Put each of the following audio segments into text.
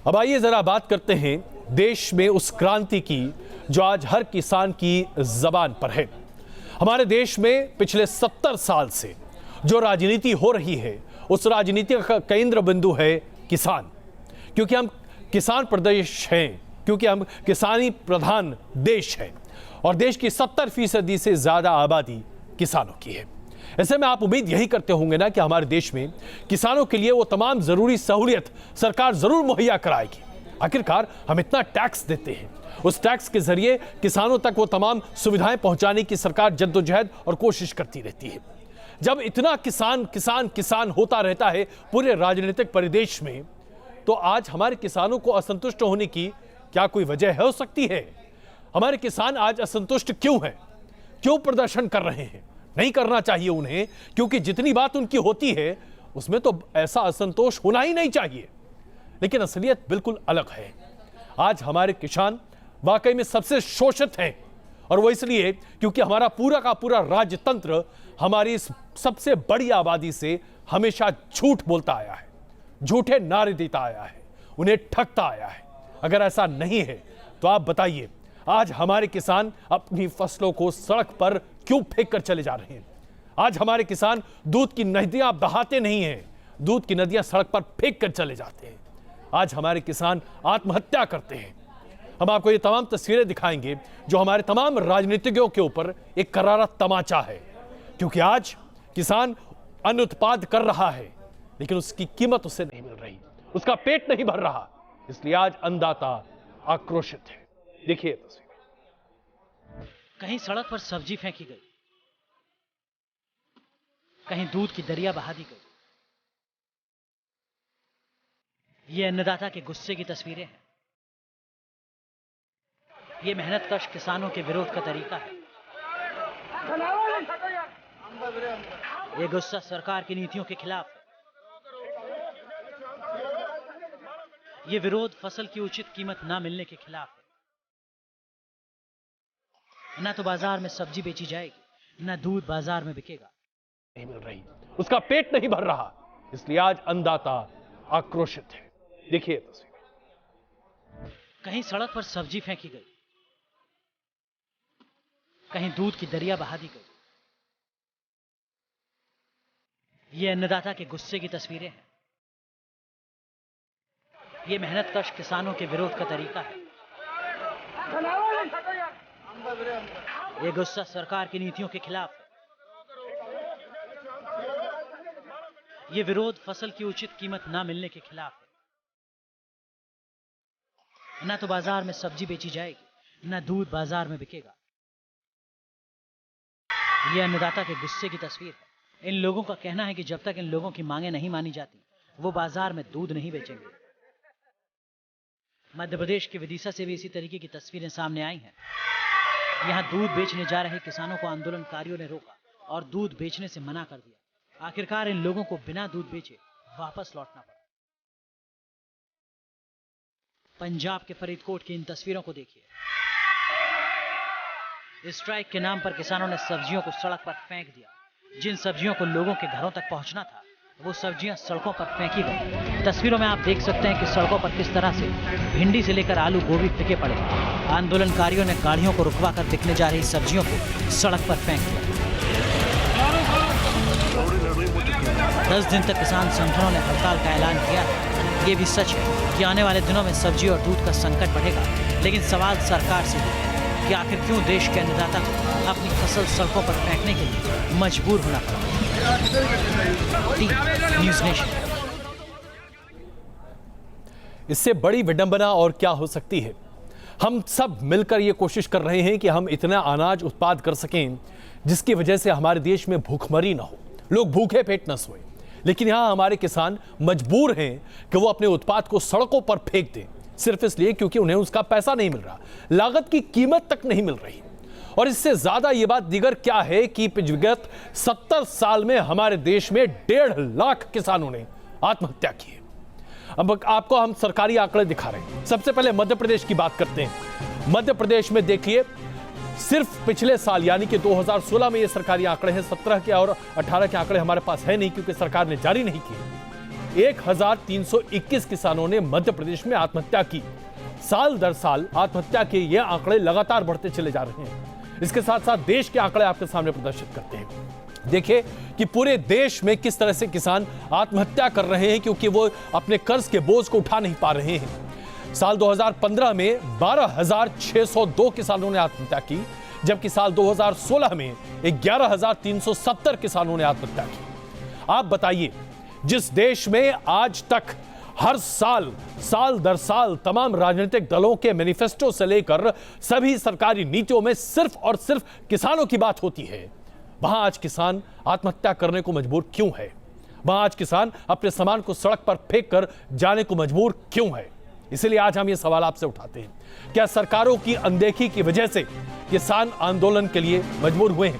अब आइए जरा बात करते हैं देश में उस क्रांति की जो आज हर किसान की जबान पर है। हमारे देश में पिछले 70 साल से जो राजनीति हो रही है उस राजनीति का केंद्र बिंदु है किसान, क्योंकि हम किसान प्रदेश हैं, क्योंकि हम किसानी प्रधान देश हैं और देश की 70% से ज्यादा आबादी किसानों की है। ऐसे में आप उम्मीद यही करते होंगे ना कि हमारे देश में किसानों के लिए वो तमाम जरूरी सहूलियत सरकार जरूर मुहैया कराएगी। आखिरकार हम इतना टैक्स देते हैं, उस टैक्स के जरिए किसानों तक वो तमाम सुविधाएं पहुंचाने की सरकार जद्दोजहद और कोशिश करती रहती है। जब इतना किसान किसान किसान होता रहता है पूरे राजनीतिक परिवेश में, तो आज हमारे किसानों को असंतुष्ट होने की क्या कोई वजह हो सकती है? हमारे किसान आज असंतुष्ट क्यों हैं? क्यों प्रदर्शन कर रहे हैं? नहीं करना चाहिए उन्हें, क्योंकि जितनी बात उनकी होती है उसमें तो ऐसा असंतोष होना ही नहीं चाहिए। लेकिन असलियत बिल्कुल अलग है। आज हमारे किसान वाकई में सबसे शोषित हैं, और वो इसलिए क्योंकि हमारा पूरा का पूरा राजतंत्र हमारी इस सबसे बड़ी आबादी से हमेशा झूठ बोलता आया है, झूठे नारे देता आया है, उन्हें ठगता आया है। अगर ऐसा नहीं है तो आप बताइए, आज हमारे किसान अपनी फसलों को सड़क पर क्यों फेंक कर चले जा रहे हैं? आज हमारे किसान दूध की नदियां बहाते नहीं हैं, दूध की नदियां सड़क पर फेंक कर चले जाते हैं। आज हमारे किसान आत्महत्या करते हैं। हम आपको ये तमाम तस्वीरें दिखाएंगे जो हमारे तमाम राजनीतिज्ञों के ऊपर एक करारा तमाचा है, क्योंकि आज किसान अन्न उत्पाद कर रहा है लेकिन उसकी कीमत उसे नहीं मिल रही, उसका पेट नहीं भर रहा, इसलिए आज अन्नदाता आक्रोशित है। देखिए तस्वीर। कहीं सड़क पर सब्जी फेंकी गई, कहीं दूध की दरिया बहा दी गई। ये अन्नदाता के गुस्से की तस्वीरें हैं। ये मेहनतकश किसानों के विरोध का तरीका है। ये गुस्सा सरकार की नीतियों के खिलाफ है। ये विरोध फसल की उचित कीमत ना मिलने के खिलाफ है। ना तो बाजार में सब्जी बेची जाएगी, ना दूध बाजार में बिकेगा। नहीं मिल रही, उसका पेट नहीं भर रहा, इसलिए आज अन्नदाता आक्रोशित है। देखिए तस्वीर। कहीं सड़क पर सब्जी फेंकी गई, कहीं दूध की दरिया बहा दी गई। ये अन्नदाता के गुस्से की तस्वीरें हैं। ये मेहनतकश किसानों के विरोध का तरीका है। ये गुस्सा सरकार की नीतियों के खिलाफ है। ये विरोध फसल की उचित कीमत ना मिलने के खिलाफ है। ना तो बाजार में सब्जी बेची जाएगी, ना दूध बाजार में बिकेगा। ये अन्नदाता के गुस्से की तस्वीर है। इन लोगों का कहना है कि जब तक इन लोगों की मांगें नहीं मानी जाती, वो बाजार में दूध नहीं बेचेंगे। मध्य प्रदेश के विदिशा से भी इसी तरीके की तस्वीरें सामने आई हैं। यहां दूध बेचने जा रहे किसानों को आंदोलनकारियों ने रोका और दूध बेचने से मना कर दिया। आखिरकार इन लोगों को बिना दूध बेचे वापस लौटना पड़ा। पंजाब के फरीदकोट की इन तस्वीरों को देखिए। स्ट्राइक के नाम पर किसानों ने सब्जियों को सड़क पर फेंक दिया। जिन सब्जियों को लोगों के घरों तक पहुंचना था, वो सब्जियां सड़कों पर फेंकी गई। तस्वीरों में आप देख सकते हैं कि सड़कों पर किस तरह से भिंडी से लेकर आलू गोभी फेंके पड़े। आंदोलनकारियों ने गाड़ियों को रुकवा कर बिकने जा रही सब्जियों को सड़क पर फेंक दिया। 10 दिन तक किसान संगठनों ने हड़ताल का ऐलान किया है। ये भी सच है कि आने वाले दिनों में सब्जी और दूध का संकट बढ़ेगा, लेकिन सवाल सरकार से है कि आखिर क्यों देश के अन्नदाता को अपनी फसल सड़कों पर फेंकने के लिए मजबूर होना पड़ा। News nation. इससे बड़ी विडंबना और क्या हो सकती है? हम सब मिलकर यह कोशिश कर रहे हैं कि हम इतना अनाज उत्पाद कर सकें जिसकी वजह से हमारे देश में भूखमरी ना हो, लोग भूखे पेट न सोए। लेकिन यहां हमारे किसान मजबूर हैं कि वो अपने उत्पाद को सड़कों पर फेंक दें, सिर्फ इसलिए क्योंकि उन्हें उसका पैसा नहीं मिल रहा, लागत की कीमत तक नहीं मिल रही। और इससे ज्यादा यह बात दीगर क्या है कि विगत 70 साल में हमारे देश में 1.5 लाख किसानों ने आत्महत्या की है। अब आपको हम सरकारी आंकड़े दिखा रहे हैं। सबसे पहले मध्य प्रदेश की बात करते हैं। मध्य प्रदेश में देखिए, सिर्फ पिछले साल यानी कि 2016 में ये सरकारी आंकड़े हैं, 17 के और 18 के आंकड़े हमारे पास है नहीं क्योंकि सरकार ने जारी नहीं किए। 1321 किसानों ने मध्य प्रदेश में आत्महत्या की। साल दर साल आत्महत्या के ये आंकड़े लगातार बढ़ते चले जा रहे हैं। इसके साथ साथ देश के आंकड़े आपके सामने प्रदर्शित करते हैं। देखिए कि पूरे देश में किस तरह से किसान आत्महत्या कर रहे हैं क्योंकि वो अपने कर्ज के बोझ को उठा नहीं पा रहे हैं। साल 2015 में 12,602 किसानों ने आत्महत्या की, जबकि साल 2016 में 11,370 किसानों ने आत्महत्या की। आप बताइए, जिस देश में आज तक हर साल दर साल तमाम राजनीतिक दलों के मैनिफेस्टो से लेकर सभी सरकारी नीतियों में सिर्फ और सिर्फ किसानों की बात होती है, वहां आज किसान आत्महत्या करने को मजबूर क्यों है? वहां आज किसान अपने सामान को सड़क पर फेंक कर जाने को मजबूर क्यों है? इसलिए आज हम ये सवाल आपसे उठाते हैं, क्या सरकारों की अनदेखी की वजह से किसान आंदोलन के लिए मजबूर हुए हैं?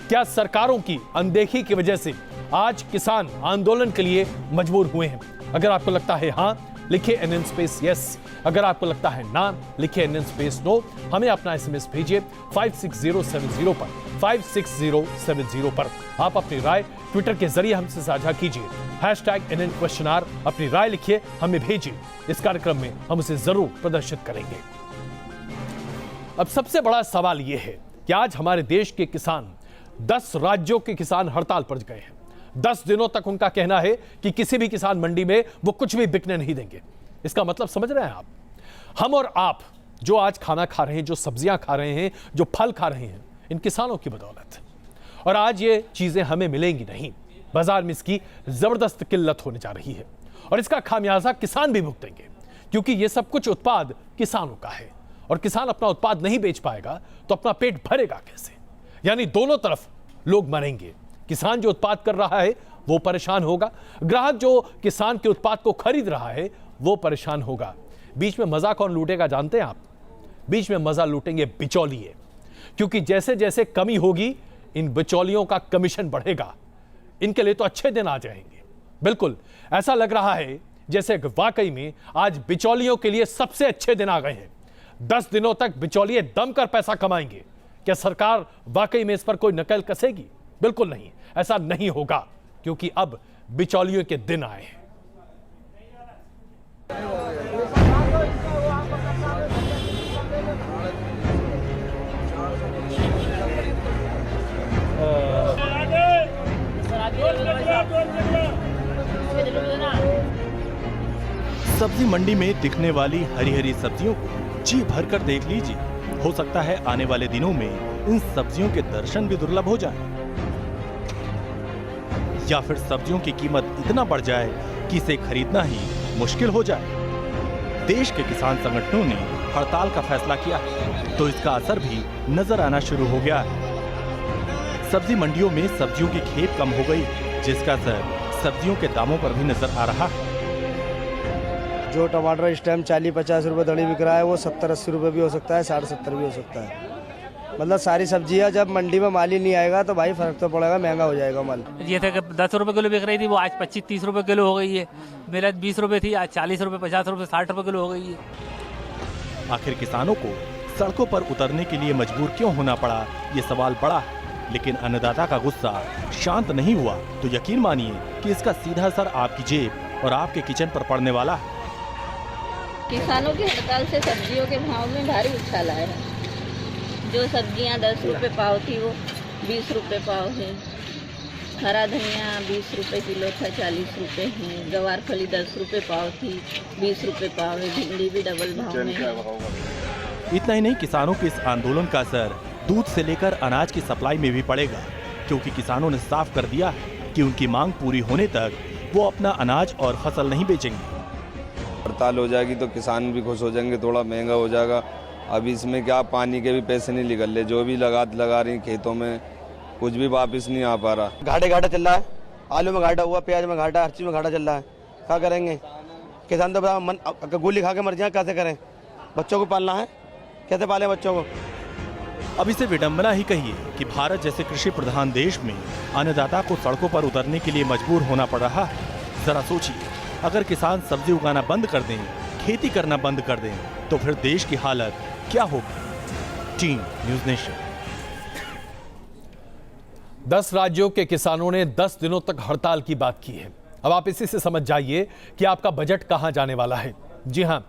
क्या सरकारों की अनदेखी की वजह से आज किसान आंदोलन के लिए मजबूर हुए हैं? अगर आपको लगता है हां, लिखिए NN स्पेस यस। अगर आपको लगता है ना, लिखिए NN स्पेस नो। हमें अपना SMS भेजिए 56070 पर, 56070 पर। आप अपनी राय ट्विटर के जरिए हमसे साझा कीजिए, #NN_, अपनी राय लिखिए, हमें भेजिए। इस कार्यक्रम में हम उसे जरूर प्रदर्शित करेंगे। अब सबसे बड़ा सवाल यह है कि आज हमारे देश के किसान, 10 राज्यों के किसान हड़ताल पर गए हैं। 10 दिनों तक उनका कहना है कि किसी भी किसान मंडी में वो कुछ भी बिकने नहीं देंगे। इसका मतलब समझ रहे हैं आप? हम और आप जो आज खाना खा रहे हैं, जो सब्जियां खा रहे हैं, जो फल खा रहे हैं, इन किसानों की बदौलत। और आज ये चीजें हमें मिलेंगी नहीं, बाजार में इसकी जबरदस्त किल्लत होने जा रही है और इसका खामियाजा किसान भी भुगतेंगे, क्योंकि ये सब कुछ उत्पाद किसानों का है और किसान अपना उत्पाद नहीं बेच पाएगा तो अपना पेट भरेगा कैसे? यानी दोनों तरफ लोग मरेंगे। किसान जो उत्पाद कर रहा है वो परेशान होगा, ग्राहक जो किसान के उत्पाद को खरीद रहा है वो परेशान होगा। बीच में मजा कौन लूटेगा जानते हैं आप? बीच में मजा लूटेंगे बिचौलिए, क्योंकि जैसे जैसे कमी होगी इन बिचौलियों का कमीशन बढ़ेगा। इनके लिए तो अच्छे दिन आ जाएंगे। बिल्कुल ऐसा लग रहा है जैसे वाकई में आज बिचौलियों के लिए सबसे अच्छे दिन आ गए हैं। 10 दिनों तक बिचौलिए दम कर पैसा कमाएंगे। क्या सरकार वाकई में इस पर कोई नकेल कसेगी? बिल्कुल नहीं, ऐसा नहीं होगा, क्योंकि अब बिचौलियों के दिन आए हैं। सब्जी मंडी में दिखने वाली हरी हरी सब्जियों को जी भर कर देख लीजिए। हो सकता है आने वाले दिनों में इन सब्जियों के दर्शन भी दुर्लभ हो जाए, या फिर सब्जियों की कीमत इतना बढ़ जाए कि इसे खरीदना ही मुश्किल हो जाए। देश के किसान संगठनों ने हड़ताल का फैसला किया है, तो इसका असर भी नजर आना शुरू हो गया है। सब्जी मंडियों में सब्जियों की खेप कम हो गई, जिसका असर सब्जियों के दामों पर भी नजर आ रहा है। जो टमाटर इस टाइम 40-50 रुपए दड़ी बिक रहा है वो 70-80 रुपए भी हो सकता है, 60-70 भी हो सकता है। मतलब सारी सब्जियां जब मंडी में माल ही नहीं आएगा तो भाई फर्क तो पड़ेगा, महंगा हो जाएगा माल। ये था कि 10 रुपए किलो बिक रही थी, वो आज 25-30 रुपए किलो हो गई है। मेरा 20 रुपए थी, आज 40 रुपए, 50 रुपए, 60 रुपए किलो हो गई है। आखिर किसानों को सड़कों पर उतरने के लिए मजबूर क्यों होना पड़ा, ये सवाल बड़ा है। लेकिन अन्नदाता का गुस्सा शांत नहीं हुआ तो यकीन मानिए कि इसका सीधा असर आपकी जेब और आपके किचन पर पड़ने वाला है। किसानों की हड़ताल से सब्जियों के भाव में भारी उछाल आया है। जो सब्जियां 10 रुपए पाव थी वो 20 रुपए पाव है। हरा धनिया 20 रुपए किलो था, 40 रुपए है। गवार फली 10 रुपए पाव थी, 20 रुपए पाव है। भिंडी भी डबल भाव में है। इतना ही नहीं, किसानों के इस आंदोलन का असर दूध से लेकर अनाज की सप्लाई में भी पड़ेगा, क्योंकि किसानों ने साफ कर दिया है कि उनकी मांग पूरी होने तक वो अपना अनाज और फसल नहीं बेचेंगे। हड़ताल हो जाएगी तो किसान भी खुश हो जाएंगे, थोड़ा महंगा हो जाएगा। अभी इसमें क्या पानी के भी पैसे नहीं निकल रहे, जो भी लगा रही खेतों में कुछ भी वापस नहीं आ पा रहा। घाटा चल रहा है, आलू में घाटा हुआ, प्याज में घाटा, हर चीज में घाटा चल रहा है। क्या करेंगे किसान? तो गोली खा के मर जाए, कैसे करें? बच्चों को पालना है, कैसे पाले बच्चों को? अब इसे विडंबना ही कहिए कि भारत जैसे कृषि प्रधान देश में अन्नदाता को सड़कों पर उतरने के लिए मजबूर होना पड़ रहा है। जरा सोचिए, अगर किसान सब्जी उगाना बंद कर दें, खेती करना बंद कर दें, तो फिर देश की हालत क्या होगी? Team news nation. 10 राज्यों के किसानों ने 10 दिनों तक हड़ताल की बात की है। अब आप इसी से समझ जाइए कि आपका बजट कहां जाने वाला है। जी हां,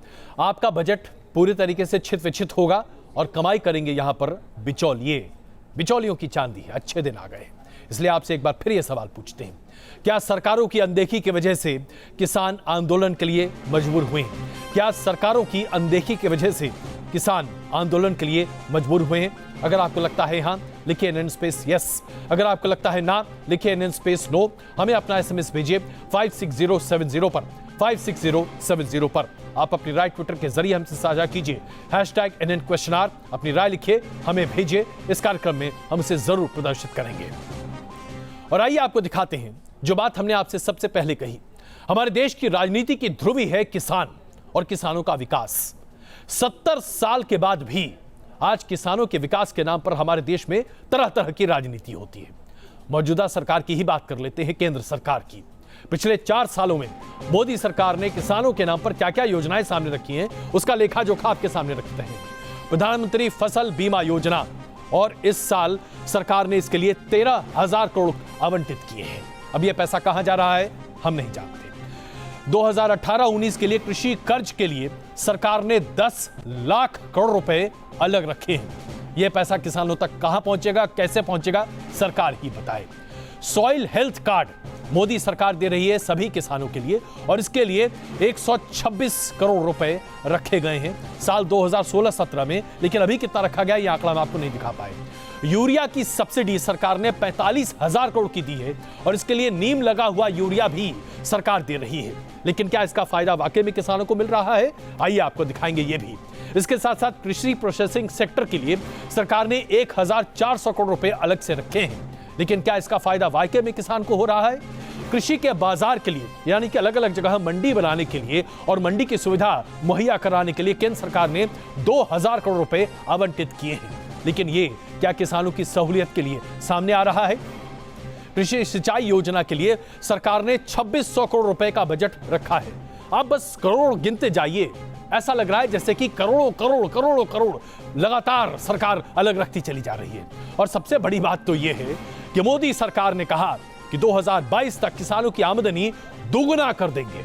आपका बजट पूरी तरीके से छित विछित होगा और कमाई करेंगे यहां पर बिचौलियों की चांदी है। अच्छे दिन आ गए, इसलिए आपसे एक बार फिर यह सवाल पूछते हैं, क्या सरकारों की अनदेखी की वजह से किसान आंदोलन के लिए मजबूर हुए हैं? क्या सरकारों की अनदेखी की वजह से किसान आंदोलन के लिए मजबूर हुए हैं? अगर आपको लगता है हां, लिखिए NN स्पेस यस। अगर आपको लगता है ना, लिखिए NN स्पेस नो। हमें अपना SMS भेजिए 56070 पर 56070 पर। आप अपनी राय ट्विटर के जरिए हमसे साझा कीजिए, #NN_, अपनी राय लिखिए, हमें भेजिए। इस कार्यक्रम में हम इसे जरूर प्रदर्शित करेंगे। और आइए आपको दिखाते हैं जो बात हमने आपसे सबसे पहले कही। हमारे देश की राजनीति की ध्रुवी है किसान और किसानों का विकास। 70 साल के बाद भी आज किसानों के विकास के नाम पर हमारे देश में तरह तरह की राजनीति होती है। मौजूदा सरकार की ही बात कर लेते हैं, केंद्र सरकार की। पिछले 4 सालों में मोदी सरकार ने किसानों के नाम पर क्या क्या योजनाएं सामने रखी हैं, उसका लेखा जोखा आपके सामने रखते हैं। प्रधानमंत्री फसल बीमा योजना, और इस साल सरकार ने इसके लिए 13,000 करोड़ आवंटित किए हैं। अब यह पैसा कहां जा रहा है हम नहीं जानते। 2018-19 के लिए कृषि कर्ज के लिए सरकार ने 10 लाख करोड़ रुपए अलग रखे हैं। यह पैसा किसानों तक कहां पहुंचेगा, कैसे पहुंचेगा, सरकार ही बताए। सॉइल हेल्थ कार्ड मोदी सरकार दे रही है सभी किसानों के लिए, और इसके लिए 126 करोड़ रुपए रखे गए हैं साल 2016-17 में। लेकिन अभी कितना रखा गया यह आंकड़ा हम आपको नहीं दिखा पाए। यूरिया की सब्सिडी सरकार ने 45,000 करोड़ की दी है, और इसके लिए नीम लगा हुआ यूरिया भी सरकार दे रही है। लेकिन क्या इसका फायदा वाकई में किसानों को मिल रहा है? आइए आपको दिखाएंगे ये भी। इसके साथ साथ कृषि प्रोसेसिंग सेक्टर के लिए सरकार ने 1,400 करोड़ रुपए अलग से रखे हैं। लेकिन क्या इसका फायदा वाकई में किसान को हो रहा है? कृषि के बाजार के लिए, यानी कि अलग अलग जगह मंडी बनाने के लिए और मंडी की सुविधा मुहैया कराने के लिए केंद्र सरकार ने 2,000 करोड़ रुपए आवंटित किए हैं। लेकिन ये क्या किसानों की सहूलियत के लिए सामने आ रहा है? कृषि सिंचाई योजना के लिए सरकार ने 2600 करोड़ रुपए का बजट रखा है। आप बस करोड़ गिनते जाइए, ऐसा लग रहा है जैसे कि करोड़ों करोड़ करोड़ों करोड़ लगातार सरकार अलग रखती चली जा रही है। और सबसे बड़ी बात तो यह है कि मोदी सरकार ने कहा कि 2022 तक किसानों की आमदनी दोगुना कर देंगे।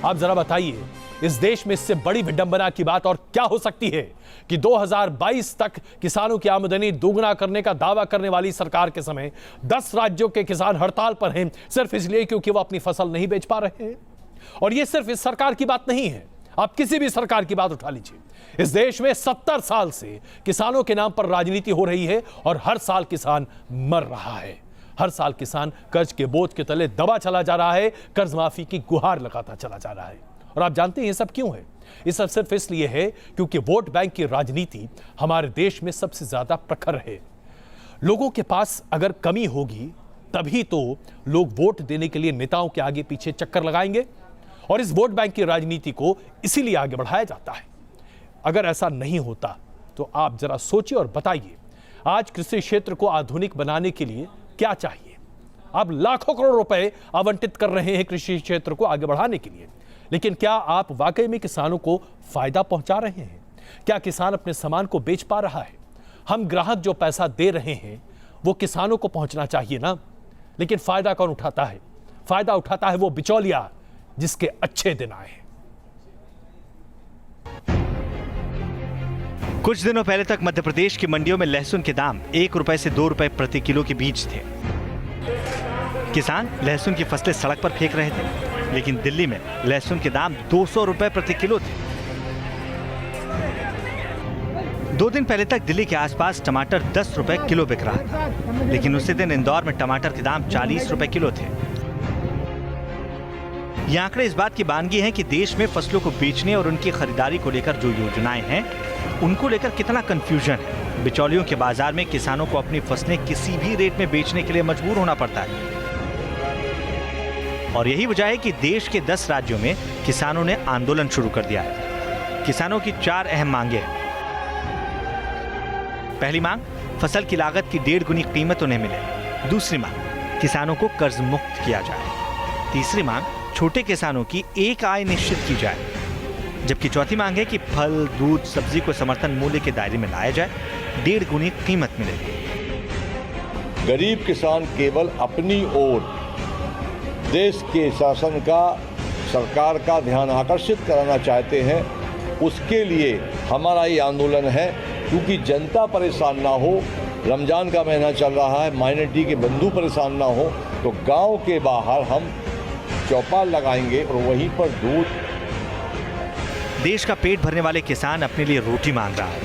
आप जरा बताइए, इस देश में इससे बड़ी विडंबना की बात और क्या हो सकती है कि 2022 तक किसानों की आमदनी दोगुना करने का दावा करने वाली सरकार के समय 10 राज्यों के किसान हड़ताल पर हैं, सिर्फ इसलिए क्योंकि वो अपनी फसल नहीं बेच पा रहे हैं। और ये सिर्फ इस सरकार की बात नहीं है, आप किसी भी सरकार की बात उठा लीजिए। इस देश में 70 साल से किसानों के नाम पर राजनीति हो रही है, और हर साल किसान मर रहा है। हर साल किसान कर्ज के बोझ के तले दबा चला जा रहा है, कर्ज माफी की गुहार लगाता चला जा रहा है। और आप जानते हैं ये सब क्यों है? ये सब सिर्फ इसलिए है क्योंकि वोट बैंक की राजनीति हमारे देश में सबसे ज्यादा प्रखर है। लोगों के पास अगर कमी होगी तभी तो लोग वोट देने के लिए नेताओं के आगे पीछे चक्कर लगाएंगे, और इस वोट बैंक की राजनीति को इसीलिए आगे बढ़ाया जाता है। अगर ऐसा नहीं होता तो आप जरा सोचिए और बताइए, आज कृषि क्षेत्र को आधुनिक बनाने के लिए क्या चाहिए? आप लाखों करोड़ रुपए आवंटित कर रहे हैं कृषि क्षेत्र को आगे बढ़ाने के लिए, लेकिन क्या आप वाकई में किसानों को फायदा पहुंचा रहे हैं? क्या किसान अपने सामान को बेच पा रहा है? हम ग्राहक जो पैसा दे रहे हैं वो किसानों को पहुंचना चाहिए ना। लेकिन फायदा कौन उठाता है? फायदा उठाता है वो बिचौलिया जिसके अच्छे दिन आए। कुछ दिनों पहले तक मध्य प्रदेश की मंडियों में लहसुन के दाम 1 रुपए से 2 रुपए प्रति किलो के बीच थे। किसान लहसुन की फसलें सड़क पर फेंक रहे थे, लेकिन दिल्ली में लहसुन के दाम 200 रुपए प्रति किलो थे। 2 दिन पहले तक दिल्ली के आसपास टमाटर 10 रुपए किलो बिक रहा था, लेकिन उसी दिन इंदौर में टमाटर के दाम 40 रुपए किलो थे। ये आंकड़े इस बात की बानगी हैं कि देश में फसलों को बेचने और उनकी खरीदारी को लेकर जो योजनाएं हैं, उनको लेकर कितना कंफ्यूजन है। बिचौलियों के बाजार में किसानों को अपनी फसलें किसी भी रेट में बेचने के लिए मजबूर होना पड़ता है। और यही वजह है कि देश के 10 राज्यों में किसानों ने आंदोलन शुरू कर दिया है। किसानों की 4 अहम मांगे हैं। पहली मांग, फसल की लागत की 1.5 गुनी कीमत उन्हें मिले। दूसरी मांग, किसानों को कर्ज मुक्त किया जाए। तीसरी मांग, छोटे किसानों की एक आय निश्चित की जाए। जबकि चौथी मांग है कि फल, दूध, सब्जी को समर्थन मूल्य के दायरे में लाया जाए, 1.5 गुनी कीमत मिले। गरीब किसान केवल अपनी ओर देश के शासन का, सरकार का ध्यान आकर्षित कराना चाहते हैं। उसके लिए हमारा ये आंदोलन है, क्योंकि जनता परेशान ना हो। रमज़ान का महीना चल रहा है, माइनॉरिटी के बंधु परेशान ना हो, तो गांव के बाहर हम चौपाल लगाएंगे और वहीं पर दूध। देश का पेट भरने वाले किसान अपने लिए रोटी मांग रहा है,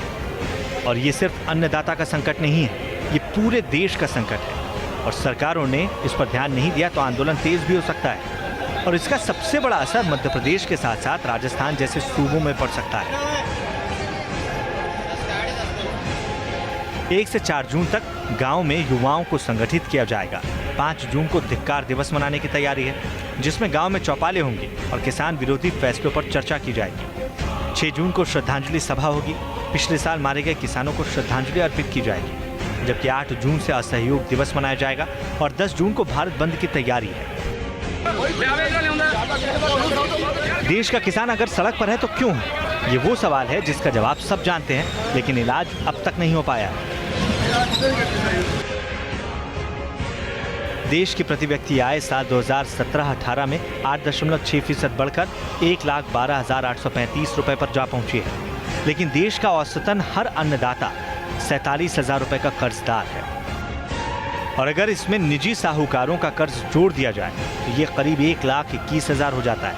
और ये सिर्फ अन्नदाता का संकट नहीं है, ये पूरे देश का संकट है। और सरकारों ने इस पर ध्यान नहीं दिया तो आंदोलन तेज भी हो सकता है, और इसका सबसे बड़ा असर मध्य प्रदेश के साथ साथ राजस्थान जैसे सूबों में पड़ सकता है। 1 से 4 जून तक गांव में युवाओं को संगठित किया जाएगा। 5 जून को धिक्कार दिवस मनाने की तैयारी है, जिसमें गांव में चौपाले होंगी और किसान विरोधी फैसलों पर चर्चा की जाएगी। 6 जून को श्रद्धांजलि सभा होगी, पिछले साल मारे गए किसानों को श्रद्धांजलि अर्पित की जाएगी। जबकि 8 जून से असहयोग दिवस मनाया जाएगा और 10 जून को भारत बंद की तैयारी है। देश का किसान अगर सड़क पर है तो क्यों है? ये वो सवाल है जिसका जवाब सब जानते हैं, लेकिन इलाज अब तक नहीं हो पाया। देश की प्रति व्यक्ति आय साल 2017-18 में 8.6% बढ़कर 1,12,835 रुपए पर जा पहुंची है। लेकिन देश का औसतन हर अन्नदाता 47,000 रुपए का कर्जदार है, और अगर इसमें निजी साहूकारों का कर्ज जोड़ दिया जाए तो ये करीब 1,21,000 हो जाता है।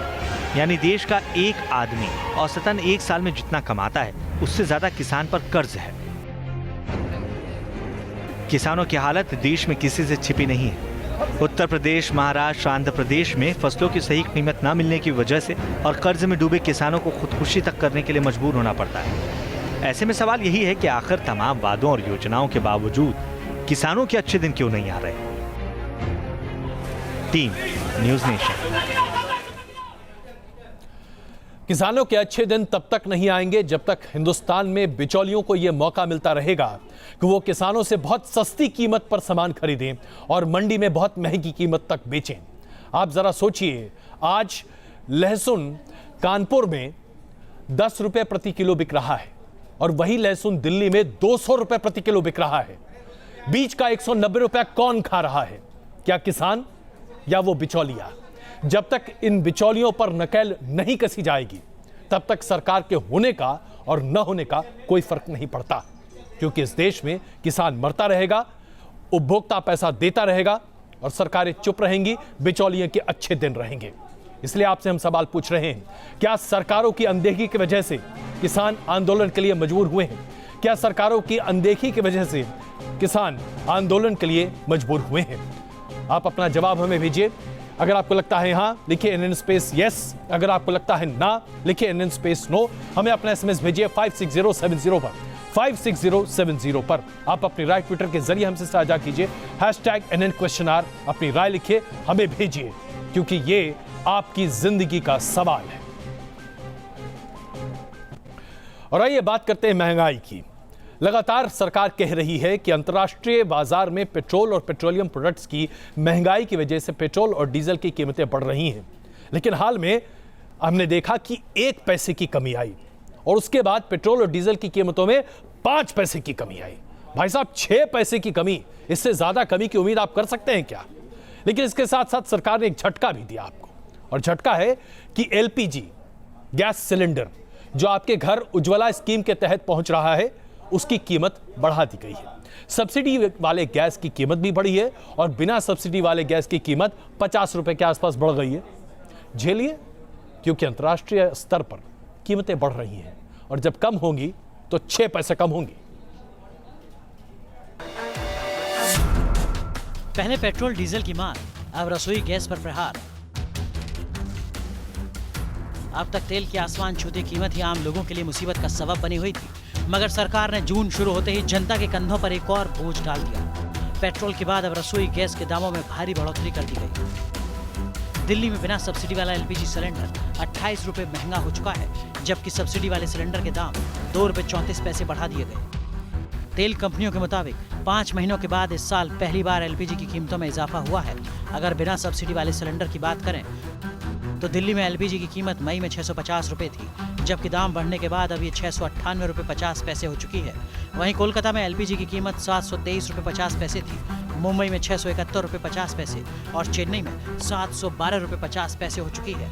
यानी देश का एक आदमी औसतन एक साल में जितना कमाता है, उससे ज्यादा किसान पर कर्ज है। किसानों की हालत देश में किसी से छिपी नहीं है। उत्तर प्रदेश, महाराष्ट्र, आंध्र प्रदेश में फसलों की सही कीमत न मिलने की वजह से और कर्ज में डूबे किसानों को खुदकुशी तक करने के लिए मजबूर होना पड़ता है। ऐसे में सवाल यही है कि आखिर तमाम वादों और योजनाओं के बावजूद किसानों के अच्छे दिन क्यों नहीं आ रहे? Team news nation. किसानों के अच्छे दिन तब तक नहीं आएंगे जब तक हिंदुस्तान में बिचौलियों को यह मौका मिलता रहेगा कि वो किसानों से बहुत सस्ती कीमत पर सामान खरीदें और मंडी में बहुत महंगी कीमत तक बेचें। आप जरा सोचिए, आज लहसुन कानपुर में 10 रुपए प्रति किलो बिक रहा है और वही लहसुन दिल्ली में 200 रुपए प्रति किलो बिक रहा है। बीच का 190 रुपए कौन खा रहा है? क्या किसान या वो बिचौलिया? जब तक इन बिचौलियों पर नकेल नहीं कसी जाएगी तब तक सरकार के होने का और न होने का कोई फर्क नहीं पड़ता, क्योंकि इस देश में किसान मरता रहेगा, उपभोक्ता पैसा देता रहेगा और सरकारें चुप रहेंगी, बिचौलियों के अच्छे दिन रहेंगे। इसलिए आपसे हम सवाल पूछ रहे हैं, क्या सरकारों की अनदेखी की वजह से किसान आंदोलन के लिए मजबूर हुए हैं? क्या सरकारों की अनदेखी की वजह से किसान आंदोलन के लिए मजबूर हुए हैं? आप अपना जवाब हमें भेजिए। अगर आपको लगता है हाँ, लिखिए NN स्पेस यस। अगर आपको लगता है ना, लिखिए NN स्पेस नो। हमें अपना SMS भेजिए 56070 पर, 56070 पर। आप अपनी राय ट्विटर के जरिए हमसे साझा कीजिए, #NN_R। अपनी राय लिखिए, हमें भेजिए, क्योंकि ये आपकी जिंदगी का सवाल है। और आइए बात करते हैं महंगाई की। लगातार सरकार कह रही है कि अंतर्राष्ट्रीय बाजार में पेट्रोल और पेट्रोलियम प्रोडक्ट्स की महंगाई की वजह से पेट्रोल और डीजल की कीमतें बढ़ रही हैं। लेकिन हाल में हमने देखा कि 1 पैसे की कमी आई और उसके बाद पेट्रोल और डीजल की कीमतों में 5 पैसे की कमी आई। भाई साहब, 6 पैसे की कमी, इससे ज्यादा कमी की उम्मीद आप कर सकते हैं क्या? लेकिन इसके साथ साथ सरकार ने एक झटका भी दिया आपको, और झटका है कि LPG गैस सिलेंडर जो आपके घर उज्ज्वला स्कीम के तहत पहुंच रहा है, उसकी कीमत बढ़ा दी गई है। सब्सिडी वाले गैस की कीमत भी बढ़ी है और बिना सब्सिडी वाले गैस की कीमत 50 रुपए के आसपास बढ़ गई है। झेलिए, क्योंकि अंतर्राष्ट्रीय स्तर पर कीमतें बढ़ रही हैं और जब कम होंगी तो 6 पैसे कम होंगी। पहले पेट्रोल डीजल की मार, अब रसोई गैस पर प्रहार। अब तक तेल की आसमान छूती कीमत ही आम लोगों के लिए मुसीबत का सबब बनी हुई थी, मगर सरकार ने जून शुरू होते ही जनता के कंधों पर एक और बोझ डाल दिया। पेट्रोल के बाद अब रसोई गैस के दामों में भारी बढ़ोतरी कर दी गई। दिल्ली में बिना सब्सिडी वाला LPG सिलेंडर 28 रुपए महंगा हो चुका है, जबकि सब्सिडी वाले सिलेंडर के दाम 2 रुपए 34 पैसे बढ़ा दिए गए। तेल कंपनियों के मुताबिक 5 महीनों के बाद इस साल पहली बार LPG की कीमतों में इजाफा हुआ है। अगर बिना सब्सिडी वाले सिलेंडर की बात करें तो दिल्ली में एलपीजी की कीमत मई में 650 रुपये थी, जबकि दाम बढ़ने के बाद अब ये 698 रुपये 50 पैसे हो चुकी है। वहीं कोलकाता में एलपीजी की कीमत 723 रुपये 50 पैसे थी, मुंबई में 671 रुपये 50 पैसे और चेन्नई में 712 रुपये 50 पैसे हो चुकी है।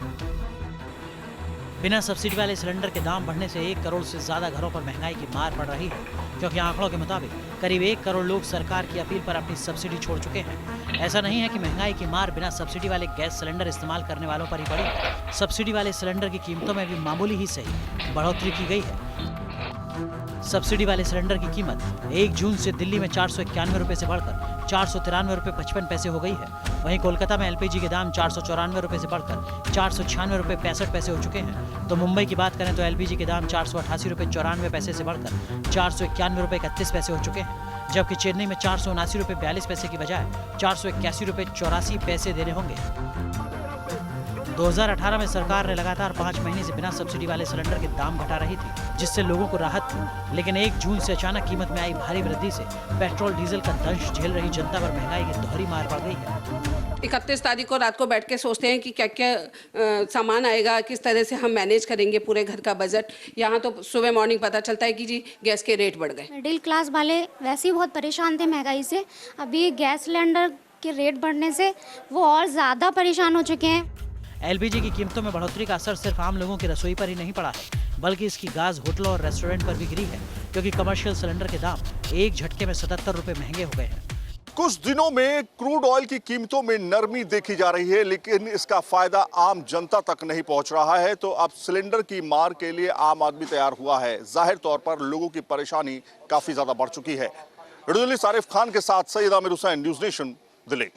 बिना सब्सिडी वाले सिलेंडर के दाम बढ़ने से 1 करोड़ से ज्यादा घरों पर महंगाई की मार पड़ रही है, क्योंकि आंकड़ों के मुताबिक करीब 1 करोड़ लोग सरकार की अपील पर अपनी सब्सिडी छोड़ चुके हैं। ऐसा नहीं है कि महंगाई की मार बिना सब्सिडी वाले गैस सिलेंडर इस्तेमाल करने वालों पर ही पड़ी है। सब्सिडी वाले सिलेंडर की कीमतों में भी मामूली ही सही बढ़ोतरी की गई है। सब्सिडी वाले सिलेंडर की कीमत 1 जून से दिल्ली में 491 रुपये से बढ़कर 493 रुपये 55 पैसे हो गई है। वहीं कोलकाता में एलपीजी के दाम 494 रुपये से बढ़कर 496 रुपये 65 पैसे हो चुके हैं। तो मुंबई की बात करें तो एलपीजी के दाम 488 रुपये 94 पैसे से बढ़कर 491 रुपये 31 पैसे हो चुके हैं, जबकि चेन्नई में 479 रुपये 42 पैसे की बजाय 481 रुपये 84 पैसे देने होंगे। 2018 में सरकार ने लगातार 5 महीने से बिना सब्सिडी वाले सिलेंडर के दाम घटा रही थी, जिससे लोगों को राहत थी, लेकिन 1 जून से अचानक कीमत में आई भारी वृद्धि से पेट्रोल डीजल का दंश झेल रही जनता पर महंगाई की दोहरी मार पड़ गई है। 31 तारीख को रात को बैठ के सोचते हैं कि क्या क्या सामान आएगा, किस तरह से हम मैनेज करेंगे पूरे घर का बजट। यहाँ तो सुबह मॉर्निंग पता चलता है कि जी गैस के रेट बढ़ गए। मिडिल क्लास वाले वैसे ही बहुत परेशान थे महंगाई से, अभी गैस सिलेंडर के रेट बढ़ने से वो और ज़्यादा परेशान हो चुके हैं। एलपीजी की कीमतों में बढ़ोतरी का असर सिर्फ आम लोगों की रसोई पर ही नहीं पड़ा है, बल्कि इसकी गाज होटलों और रेस्टोरेंट पर भी गिरी है, क्योंकि कमर्शियल सिलेंडर के दाम एक झटके में 77 रुपये महंगे हो गए हैं। कुछ दिनों में क्रूड ऑयल की कीमतों में नरमी देखी जा रही है, लेकिन इसका फायदा आम जनता तक नहीं पहुंच रहा है। तो अब सिलेंडर की मार के लिए आम आदमी तैयार हुआ है। जाहिर तौर पर लोगों की परेशानी काफी ज्यादा बढ़ चुकी है। वीडियो जर्नलिस्ट आरिफ खान के साथ सैयद आमिर हुसैन, न्यूज नेशन, दिल्ली।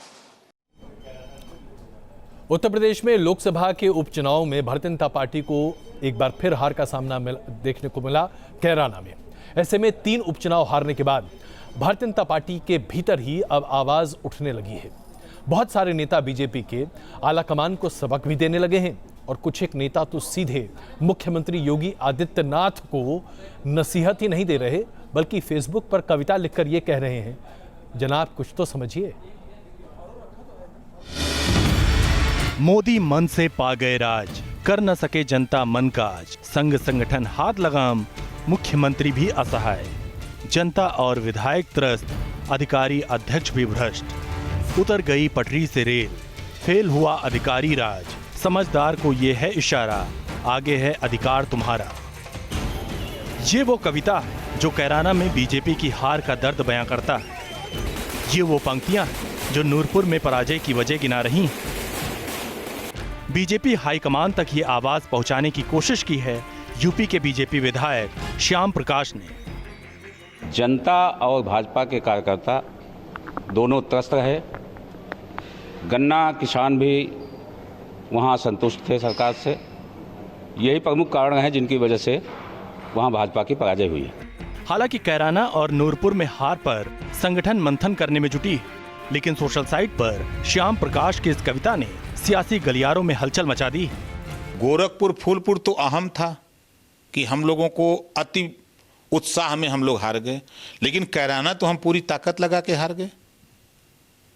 उत्तर प्रदेश में लोकसभा के उपचुनाव में भारतीय जनता पार्टी को एक बार फिर हार का सामना देखने को मिला कैराना में। ऐसे में 3 उपचुनाव हारने के बाद भारतीय जनता पार्टी के भीतर ही अब आवाज उठने लगी है। बहुत सारे नेता बीजेपी के आलाकमान को सबक भी देने लगे हैं और कुछ एक नेता तो सीधे मुख्यमंत्री योगी आदित्यनाथ को नसीहत ही नहीं दे रहे, बल्कि फेसबुक पर कविता लिखकर ये कह रहे हैं, जनाब कुछ तो समझिए। मोदी मन से पा गए राज, कर न सके जनता मन काज। संग संगठन हाथ लगाम, मुख्यमंत्री भी असहाय। जनता और विधायक त्रस्त, अधिकारी अध्यक्ष भी भ्रष्ट। उतर गई पटरी से रेल, फेल हुआ अधिकारी राज। समझदार को ये है इशारा, आगे है अधिकार तुम्हारा। ये वो कविता है जो कैराना में बीजेपी की हार का दर्द बयां करता है। ये वो पंक्तियां हैं जो नूरपुर में पराजय की वजह गिना रही हैं। बीजेपी हाईकमान तक ये आवाज पहुंचाने की कोशिश की है यूपी के बीजेपी विधायक श्याम प्रकाश ने। जनता और भाजपा के कार्यकर्ता दोनों त्रस्त रहे। गन्ना किसान भी वहां संतुष्ट थे सरकार से। यही प्रमुख कारण है जिनकी वजह से वहां भाजपा की पराजय हुई है। हालांकि कैराना और नूरपुर में हार पर संगठन मंथन करने में जुटी, लेकिन सोशल साइट पर श्याम प्रकाश की इस कविता ने सियासी गलियारों में हलचल मचा दी। गोरखपुर फूलपुर तो अहम था कि हम लोगों को अति उत्साह में हम लोग हार गए, लेकिन कैराना तो हम पूरी ताकत लगा के हार गए।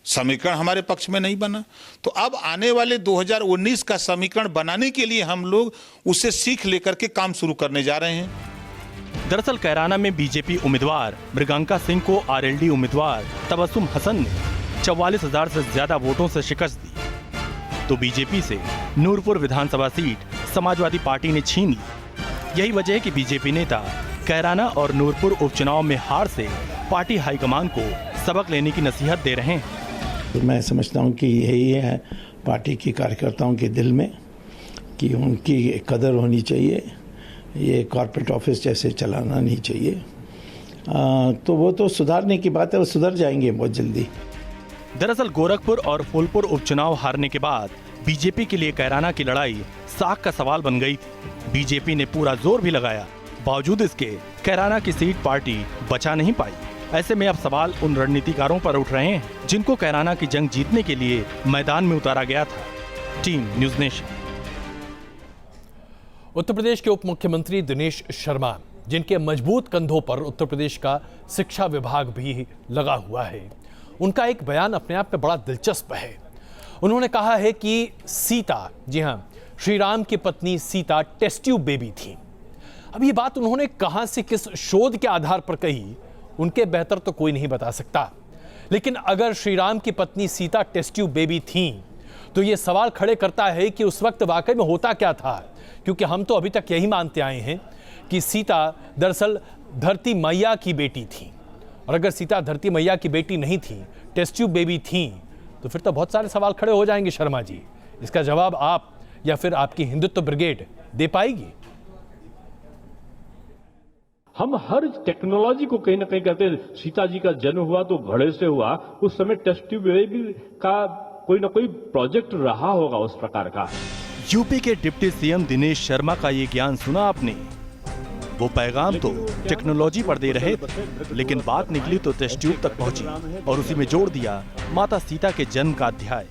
समीकरण हमारे पक्ष में नहीं बना। तो अब आने वाले 2019 का समीकरण बनाने के लिए हम लोग उससे सीख लेकर के काम शुरू करने जा रहे हैं। दरअसल कैराना में बीजेपी उम्मीदवार मृगांका सिंह को आरएलडी उम्मीदवार तबस्सुम हसन ने 44,000 से ज्यादा वोटों से शिकस्त दी। तो बीजेपी से नूरपुर विधानसभा सीट समाजवादी पार्टी ने छीन ली। यही वजह है कि बीजेपी नेता कैराना और नूरपुर उपचुनाव में हार से पार्टी हाईकमान को सबक लेने की नसीहत दे रहे हैं। मैं समझता हूं कि यही है पार्टी के कार्यकर्ताओं के दिल में कि उनकी कदर होनी चाहिए। ये कॉर्पोरेट ऑफिस जैसे चलाना नहीं चाहिए। तो वो तो सुधारने की बात है, वो सुधर जाएंगे बहुत जल्दी। दरअसल गोरखपुर और फूलपुर उपचुनाव हारने के बाद बीजेपी के लिए कैराना की लड़ाई साख का सवाल बन गई थी। बीजेपी ने पूरा जोर भी लगाया, बावजूद इसके कैराना की सीट पार्टी बचा नहीं पाई। ऐसे में अब सवाल उन रणनीतिकारों पर उठ रहे हैं जिनको कैराना की जंग जीतने के लिए मैदान में उतारा गया था। Team News Nation. Uttar Pradesh के उप मुख्यमंत्री दिनेश शर्मा, जिनके मजबूत कंधों पर उत्तर प्रदेश का शिक्षा विभाग भी लगा हुआ है, उनका एक बयान अपने आप में बड़ा दिलचस्प है। उन्होंने कहा है कि सीता, जी हाँ, श्री राम की पत्नी सीता टेस्ट ट्यूब बेबी थी। अब ये बात उन्होंने कहां से किस शोध के आधार पर कही, उनके बेहतर तो कोई नहीं बता सकता। लेकिन अगर श्री राम की पत्नी सीता टेस्ट ट्यूब बेबी थी तो ये सवाल खड़े करता है कि उस वक्त वाकई में होता क्या था, क्योंकि हम तो अभी तक यही मानते आए हैं कि सीता दरअसल धरती मैया की बेटी थी। और अगर सीता धरती मैया की बेटी नहीं थी, टेस्ट ट्यूब बेबी थी, तो फिर तो बहुत सारे सवाल खड़े हो जाएंगे शर्मा जी। इसका जवाब आप या फिर आपकी हिंदुत्व ब्रिगेड दे पाएगी? हम हर टेक्नोलॉजी को कहीं ना कहीं कहते हैं। सीता जी का जन्म हुआ तो घड़े से हुआ, उस समय टेस्ट ट्यूब बेबी का कोई ना कोई प्रोजेक्ट रहा होगा उस प्रकार का। यूपी के डिप्टी सीएम दिनेश शर्मा का ये ज्ञान सुना आपने? वो पैगाम तो टेक्नोलॉजी पर दे रहे थे, लेकिन बात निकली तो टेस्ट ट्यूब तक पहुंची और उसी में जोड़ दिया माता सीता के जन्म का अध्याय।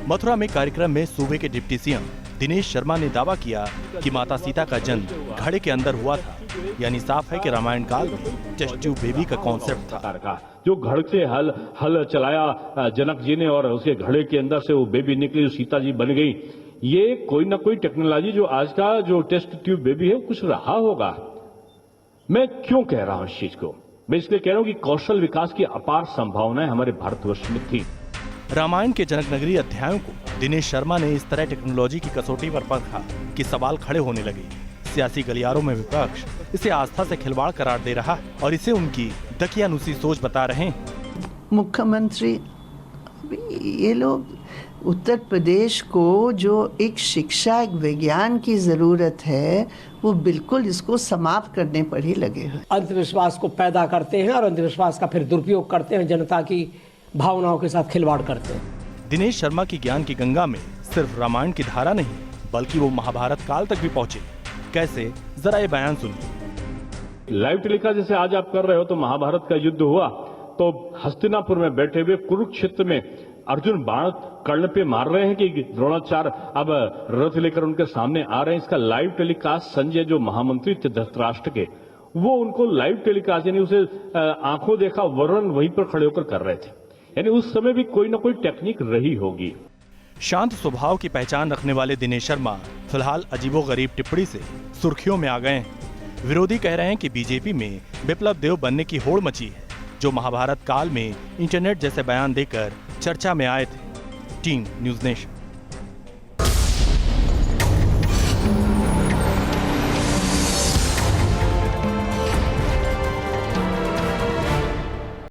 मथुरा में कार्यक्रम में सूबे के डिप्टी सीएम दिनेश शर्मा ने दावा किया कि माता सीता का जन्म घड़े के अंदर हुआ था। यानी साफ है कि रामायण काल में टेस्ट ट्यूब बेबी का कॉन्सेप्ट था। जो घड़ से हल चलाया जनक जी ने और उसके घड़े के अंदर से वो बेबी निकली, सीता जी बन गई। ये कोई ना कोई टेक्नोलॉजी जो आज का जो टेस्ट ट्यूब बेबी है कुछ रहा होगा। मैं क्यों कह रहा हूं इस चीज को? मैं इसलिए कह रहा हूं कि कौशल विकास की अपार संभावनाएं हमारे भारतवर्ष में थी। रामायण के जनक नगरी अध्यायों को दिनेश शर्मा ने इस तरह टेक्नोलॉजी की कसौटी पर परखा कि सवाल खड़े होने लगे। सियासी गलियारों में विपक्ष इसे आस्था से खिलवाड़ करार दे रहा और इसे उनकी दकियानुसी सोच बता रहे हैं। मुख्यमंत्री, ये लोग उत्तर प्रदेश को जो एक शिक्षा, एक विज्ञान की जरूरत है, वो बिल्कुल इसको समाप्त करने पर ही लगे हैं। अंधविश्वास को पैदा करते हैं और अंधविश्वास का फिर दुरुपयोग करते हैं, जनता की भावनाओं के साथ खिलवाड़ करते हैं। दिनेश शर्मा की ज्ञान की गंगा में सिर्फ रामायण की धारा नहीं, बल्कि वो महाभारत काल तक भी पहुंचे। कैसे, जरा ये बयान सुनिए। लाइव टेलीकास्ट जैसे आज आप कर रहे हो, तो महाभारत का युद्ध हुआ तो हस्तिनापुर में बैठे हुए कुरुक्षेत्र में अर्जुन बाण कर्ण पे मार रहे हैं कि द्रोणाचार्य अब रथ लेकर उनके सामने आ रहे हैं। इसका लाइव टेलीकास्ट संजय जो महामंत्री थे धृतराष्ट्र के, वो उनको लाइव टेलीकास्ट यानी उसे आंखों देखा वर्णन वहीं पर खड़े होकर कर रहे थे। यानी उस समय भी कोई ना कोई टेक्निक रही होगी। शांत स्वभाव की पहचान रखने वाले दिनेश शर्मा फिलहाल अजीबोगरीब टिप्पणी से सुर्खियों में आ गए हैं। विरोधी कह रहे हैं कि बीजेपी में बिप्लब देव बनने की होड़ मची है, जो महाभारत काल में इंटरनेट जैसे बयान देकर चर्चा में आए थे। Team news nation.